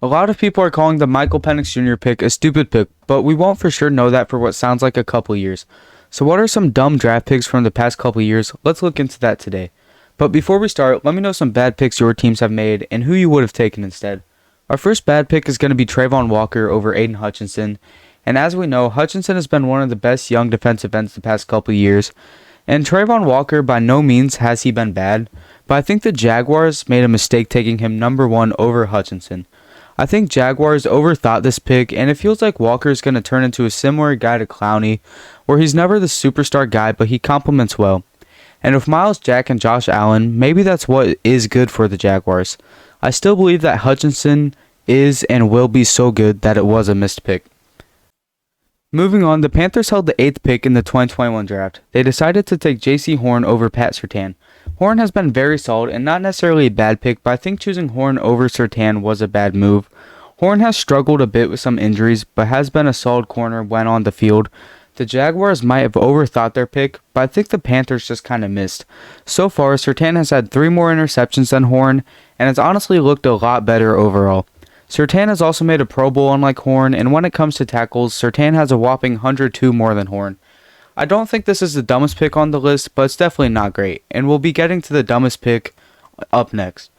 A lot of people are calling the Michael Penix Jr. pick a stupid pick, but we won't for sure know that for what sounds like a couple years. So what are some dumb draft picks from the past couple years? Let's look into that today. But before we start, let me know some bad picks your teams have made and who you would have taken instead. Our first bad pick is going to be Trayvon Walker over Aiden Hutchinson. And as we know, Hutchinson has been one of the best young defensive ends the past couple years. And Trayvon Walker, by no means has he been bad, but I think the Jaguars made a mistake taking him number 1 over Hutchinson. I think Jaguars overthought this pick, and it feels like Walker is going to turn into a similar guy to Clowney, where he's never the superstar guy, but he complements well. And with Miles Jack and Josh Allen, maybe that's what is good for the Jaguars. I still believe that Hutchinson is and will be so good that it was a missed pick. Moving on, the Panthers held the 8th pick in the 2021 draft. They decided to take J.C. Horn over Pat Surtain. Horn has been very solid and not necessarily a bad pick, but I think choosing Horn over Surtain was a bad move. Horn has struggled a bit with some injuries, but has been a solid corner when on the field. The Jaguars might have overthought their pick, but I think the Panthers just kind of missed. So far, Surtain has had 3 more interceptions than Horn, and has honestly looked a lot better overall. Surtain has also made a Pro Bowl unlike Horn, and when it comes to tackles, Surtain has a whopping 102 more than Horn. I don't think this is the dumbest pick on the list, but it's definitely not great, and we'll be getting to the dumbest pick up next.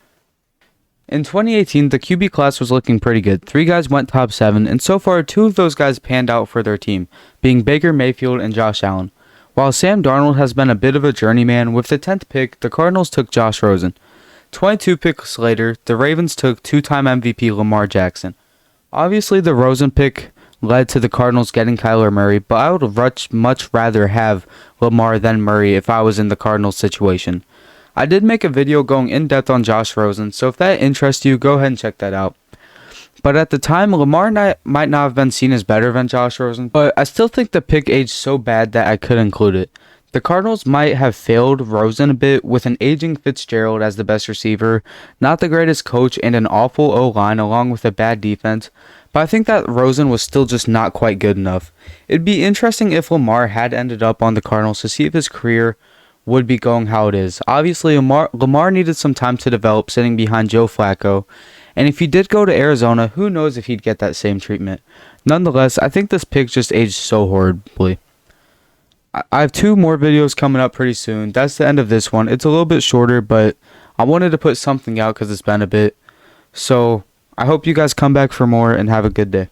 In 2018, the QB class was looking pretty good. 3 guys went top 7, and so far 2 of those guys panned out for their team, being Baker Mayfield and Josh Allen. While Sam Darnold has been a bit of a journeyman, with the 10th pick, the Cardinals took Josh Rosen. 22 picks later, the Ravens took 2-time MVP Lamar Jackson. Obviously, the Rosen pick led to the Cardinals getting Kyler Murray, but I would much rather have Lamar than Murray if I was in the Cardinals situation. I did make a video going in depth on Josh Rosen, so if that interests you, go ahead and check that out. But at the time, Lamar might not have been seen as better than Josh Rosen, but I still think the pick aged so bad that I could include it. The Cardinals might have failed Rosen a bit with an aging Fitzgerald as the best receiver, not the greatest coach, and an awful O-line along with a bad defense, but I think that Rosen was still just not quite good enough. It'd be interesting if Lamar had ended up on the Cardinals to see if his career would be going how it is. Obviously, Lamar needed some time to develop sitting behind Joe Flacco, and if he did go to Arizona, who knows if he'd get that same treatment. Nonetheless, I think this pick just aged so horribly. I have 2 more videos coming up pretty soon. That's the end of this one. It's a little bit shorter, but I wanted to put something out because it's been a bit. So I hope you guys come back for more and have a good day.